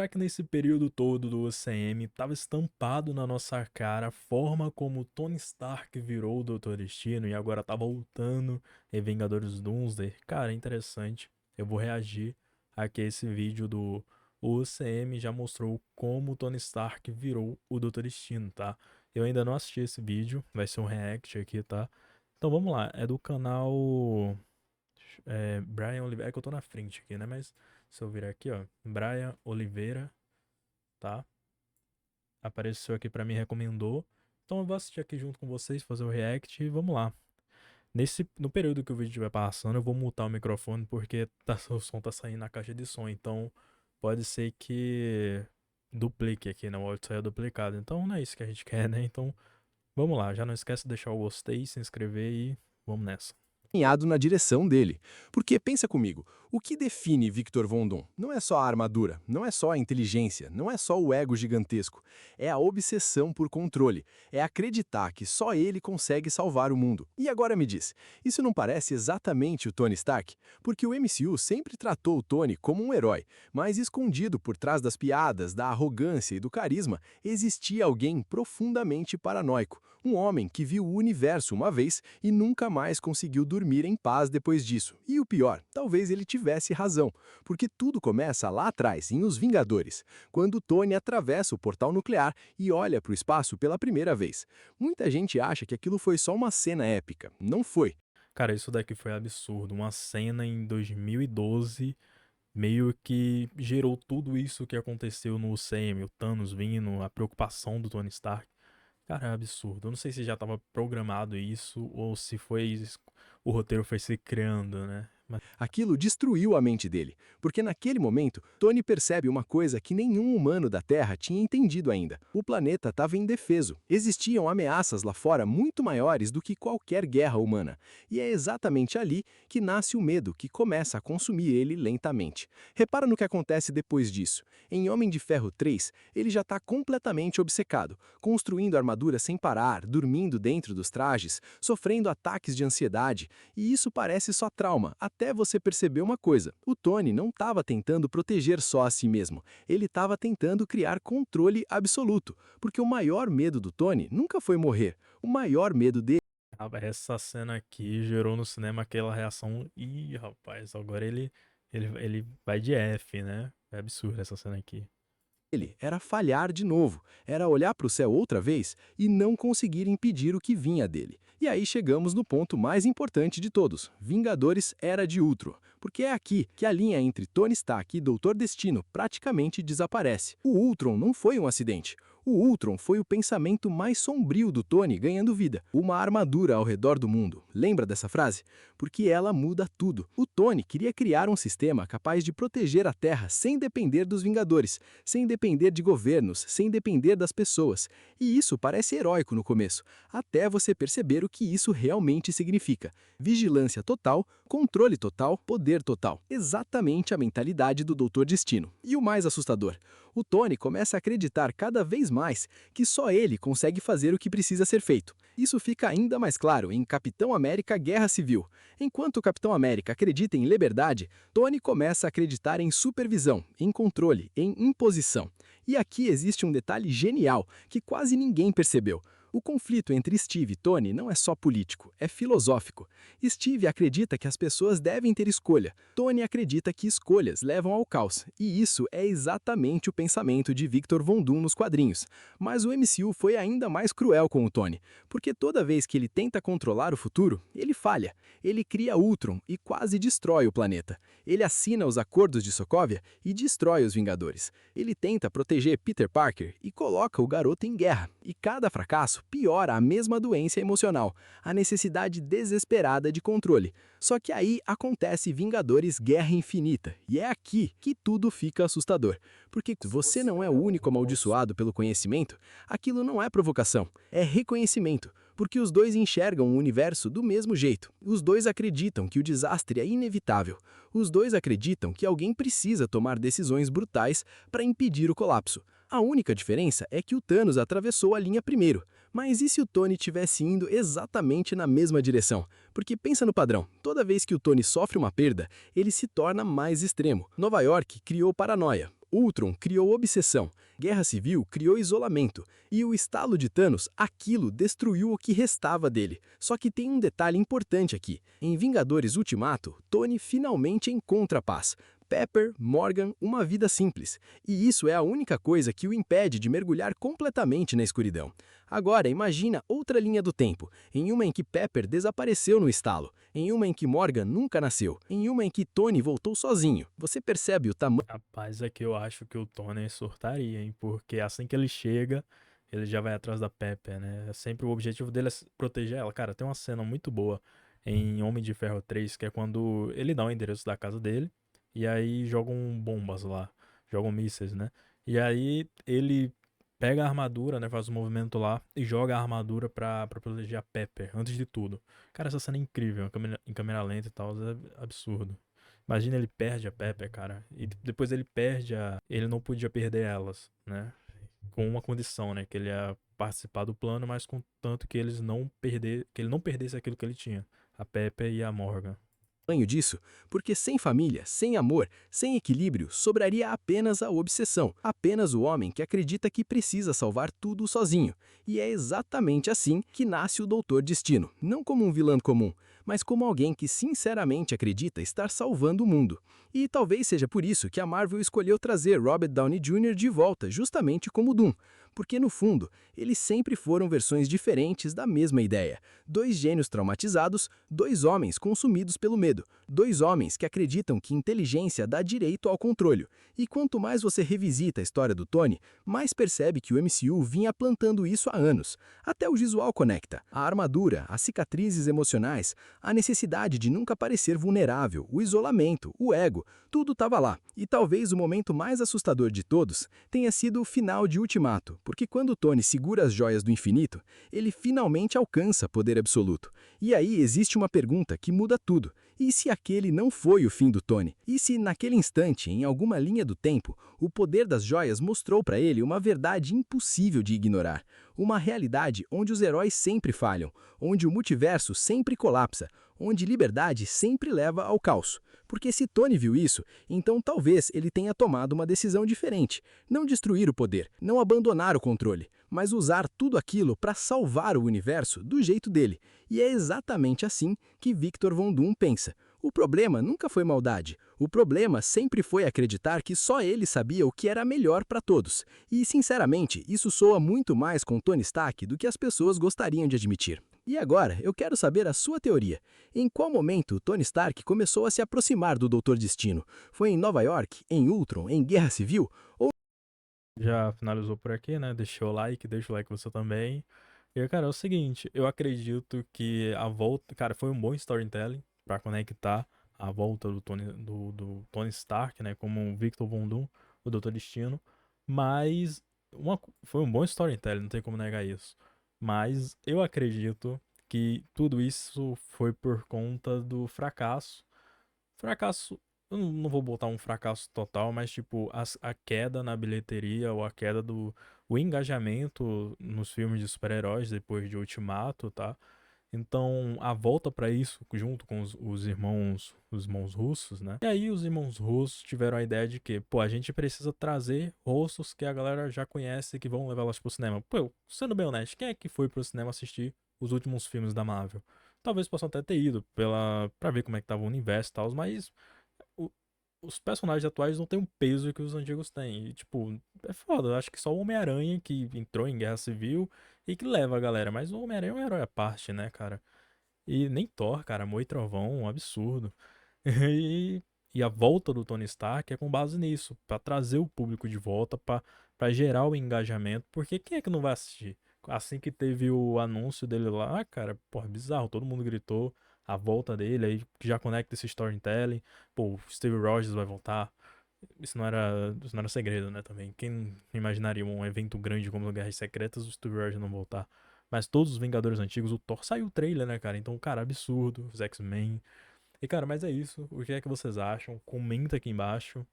Será que nesse período todo do UCM estava estampado na nossa cara a forma como Tony Stark virou o Doutor Destino e agora tá voltando em Vingadores Doomsday? Cara, é interessante. Eu vou reagir aqui a esse vídeo do o UCM já mostrou como Tony Stark virou o Doutor Destino, tá? Eu ainda não assisti esse vídeo, vai ser um react aqui, tá? Então vamos lá, é do canal Brian Oliveira, é que eu tô na frente aqui, né? Mas se eu virar aqui, ó, Brian Oliveira, tá? Apareceu aqui pra mim, recomendou. Então eu vou assistir aqui junto com vocês, fazer o react e vamos lá. No período que o vídeo estiver passando, eu vou mutar o microfone porque o som tá saindo na caixa de som. Então pode ser que duplique aqui, né? O áudio saia duplicado. Então não é isso que a gente quer, né? Então vamos lá. Já não esquece de deixar o gostei, se inscrever e vamos nessa. Caminhado na direção dele. Porque pensa comigo, o que define Victor Von Doom não é só a armadura, não é só a inteligência, não é só o ego gigantesco, é a obsessão por controle, é acreditar que só ele consegue salvar o mundo. E agora me diz, isso não parece exatamente o Tony Stark? Porque o MCU sempre tratou o Tony como um herói, mas escondido por trás das piadas, da arrogância e do carisma, existia alguém profundamente paranoico, um homem que viu o universo uma vez e nunca mais conseguiu dormir em paz depois disso. E o pior, talvez ele tivesse razão, porque tudo começa lá atrás, em Os Vingadores, quando Tony atravessa o portal nuclear e olha para o espaço pela primeira vez. Muita gente acha que aquilo foi só uma cena épica. Não foi. Cara, isso daqui foi absurdo. Uma cena em 2012 meio que gerou tudo isso que aconteceu no UCM, o Thanos vindo, a preocupação do Tony Stark. Cara, é absurdo. Eu não sei se já estava programado isso ou se foi o roteiro foi se criando, né? Mas Aquilo destruiu a mente dele, porque naquele momento, Tony percebe uma coisa que nenhum humano da Terra tinha entendido ainda. O planeta estava indefeso. Existiam ameaças lá fora muito maiores do que qualquer guerra humana. E é exatamente ali que nasce o medo que começa a consumir ele lentamente. Repara no que acontece depois disso. Em Homem de Ferro 3, ele já está completamente obcecado, construindo armadura sem parar, dormindo dentro dos trajes, sofrendo ataques de ansiedade. E isso parece só trauma, até você perceber uma coisa: o Tony não estava tentando proteger só a si mesmo, ele estava tentando criar controle absoluto, porque o maior medo do Tony nunca foi morrer, o maior medo dele essa cena aqui gerou no cinema aquela reação. Ih, rapaz, agora ele vai de F, né? É absurdo essa cena aqui. era falhar de novo, era olhar para o céu outra vez e não conseguir impedir o que vinha dele. E aí chegamos no ponto mais importante de todos: Vingadores Era de Ultron, porque é aqui que a linha entre Tony Stark e Doutor Destino praticamente desaparece. O Ultron não foi um acidente. O Ultron foi o pensamento mais sombrio do Tony ganhando vida. Uma armadura ao redor do mundo. Lembra dessa frase? Porque ela muda tudo. O Tony queria criar um sistema capaz de proteger a Terra sem depender dos Vingadores, sem depender de governos, sem depender das pessoas. E isso parece heróico no começo, até você perceber o que isso realmente significa. Vigilância total, controle total, poder total. Exatamente a mentalidade do Doutor Destino. E o mais assustador, o Tony começa a acreditar cada vez mais que só ele consegue fazer o que precisa ser feito. Isso fica ainda mais claro em Capitão América Guerra Civil. Enquanto o Capitão América acredita em liberdade, Tony começa a acreditar em supervisão, em controle, em imposição. E aqui existe um detalhe genial que quase ninguém percebeu. O conflito entre Steve e Tony não é só político, é filosófico. Steve acredita que as pessoas devem ter escolha. Tony acredita que escolhas levam ao caos. E isso é exatamente o pensamento de Victor Von Doom nos quadrinhos. Mas o MCU foi ainda mais cruel com o Tony, porque toda vez que ele tenta controlar o futuro, ele falha. Ele cria Ultron e quase destrói o planeta. Ele assina os acordos de Sokovia e destrói os Vingadores. Ele tenta proteger Peter Parker e coloca o garoto em guerra. E cada fracasso piora a mesma doença emocional, a necessidade desesperada de controle. Só que aí acontece Vingadores Guerra Infinita, e é aqui que tudo fica assustador. Porque se você não é o único amaldiçoado pelo conhecimento, aquilo não é provocação, é reconhecimento. Porque os dois enxergam o universo do mesmo jeito. Os dois acreditam que o desastre é inevitável. Os dois acreditam que alguém precisa tomar decisões brutais para impedir o colapso. A única diferença é que o Thanos atravessou a linha primeiro. Mas e se o Tony tivesse indo exatamente na mesma direção? Porque pensa no padrão, toda vez que o Tony sofre uma perda, ele se torna mais extremo. Nova York criou paranoia. Ultron criou obsessão, Guerra Civil criou isolamento, e o estalo de Thanos, aquilo destruiu o que restava dele. Só que tem um detalhe importante aqui. Em Vingadores Ultimato, Tony finalmente encontra a paz. Pepper, Morgan, uma vida simples. E isso é a única coisa que o impede de mergulhar completamente na escuridão. Agora, imagina outra linha do tempo, em uma em que Pepper desapareceu no estalo, em uma em que Morgan nunca nasceu, em uma em que Tony voltou sozinho. Você percebe o tamanho? Rapaz, é que eu acho que o Tony surtaria, hein? Porque assim que ele chega, ele já vai atrás da Pepper, né? Sempre o objetivo dele é proteger ela. Cara, tem uma cena muito boa em Homem de Ferro 3, que é quando ele dá o endereço da casa dele e aí jogam bombas lá, jogam mísseis, né? E aí ele pega a armadura, né? Faz o movimento lá e joga a armadura pra proteger a Pepper, antes de tudo. Cara, essa cena é incrível, em câmera lenta e tal, é absurdo. Imagina, ele perde a Pepper, cara. E depois ele perde a. Ele não podia perder elas, né? Com uma condição, né? Que ele ia participar do plano, mas contanto que eles não perder, que ele não perdesse aquilo que ele tinha. A Pepper e a Morgan. Disso, porque sem família, sem amor, sem equilíbrio, sobraria apenas a obsessão, apenas o homem que acredita que precisa salvar tudo sozinho. E é exatamente assim que nasce o Doutor Destino, não como um vilão comum, mas como alguém que sinceramente acredita estar salvando o mundo. E talvez seja por isso que a Marvel escolheu trazer Robert Downey Jr. de volta, justamente como Doom. Porque, no fundo, eles sempre foram versões diferentes da mesma ideia. Dois gênios traumatizados, dois homens consumidos pelo medo, dois homens que acreditam que inteligência dá direito ao controle. E quanto mais você revisita a história do Tony, mais percebe que o MCU vinha plantando isso há anos. Até o visual conecta. A armadura, as cicatrizes emocionais, a necessidade de nunca parecer vulnerável, o isolamento, o ego, tudo estava lá. E talvez o momento mais assustador de todos tenha sido o final de Ultimato, porque quando Tony segura as joias do infinito, ele finalmente alcança poder absoluto. E aí existe uma pergunta que muda tudo. E se aquele não foi o fim do Tony? E se naquele instante, em alguma linha do tempo, o poder das joias mostrou para ele uma verdade impossível de ignorar? Uma realidade onde os heróis sempre falham, onde o multiverso sempre colapsa, onde liberdade sempre leva ao caos. Porque se Tony viu isso, então talvez ele tenha tomado uma decisão diferente. Não destruir o poder, não abandonar o controle, mas usar tudo aquilo para salvar o universo do jeito dele. E é exatamente assim que Victor Von Doom pensa. O problema nunca foi maldade. O problema sempre foi acreditar que só ele sabia o que era melhor para todos. E, sinceramente, isso soa muito mais com Tony Stark do que as pessoas gostariam de admitir. E agora, eu quero saber a sua teoria. Em qual momento Tony Stark começou a se aproximar do Doutor Destino? Foi em Nova York, em Ultron, em Guerra Civil? Já finalizou por aqui, né? Deixa o like você também. E, cara, é o seguinte, eu acredito que a volta, cara, foi um bom storytelling pra conectar a volta do Tony Stark, né, como um Victor Von Doom, o Doutor Destino, mas foi um bom storytelling, não tem como negar isso. Mas eu acredito que tudo isso foi por conta do fracasso. Fracasso, eu não vou botar um fracasso total, mas tipo, a queda na bilheteria ou a queda o engajamento nos filmes de super-heróis depois de Ultimato, tá? Então, a volta pra isso, junto com os irmãos russos, né? E aí os irmãos russos tiveram a ideia de que, pô, a gente precisa trazer rostos que a galera já conhece e que vão levá-las pro cinema. Pô, sendo bem honesto, quem é que foi pro cinema assistir os últimos filmes da Marvel? Talvez possam até ter ido pra ver como é que tava o universo e tal, mas o- os personagens atuais não têm o peso que os antigos têm. E, tipo, é foda. Eu acho que só o Homem-Aranha que entrou em Guerra Civil e que leva a galera. Mas o Homem-Aranha é um herói à parte, né, cara? E nem Thor, cara, Amor e Trovão, um absurdo. E, e a volta do Tony Stark é com base nisso, pra trazer o público de volta, pra gerar o engajamento. Porque quem é que não vai assistir? Assim que teve o anúncio dele lá, cara, porra, bizarro, todo mundo gritou a volta dele, aí já conecta esse storytelling. Pô, o Steve Rogers vai voltar. Isso não era segredo, né, também. Quem imaginaria um evento grande como o Guerras Secretas, o Steve Rogers não voltar? Mas todos os Vingadores antigos, o Thor saiu o trailer, né, cara? Então, cara, absurdo. Os X-Men. E, cara, mas é isso. O que é que vocês acham? Comenta aqui embaixo.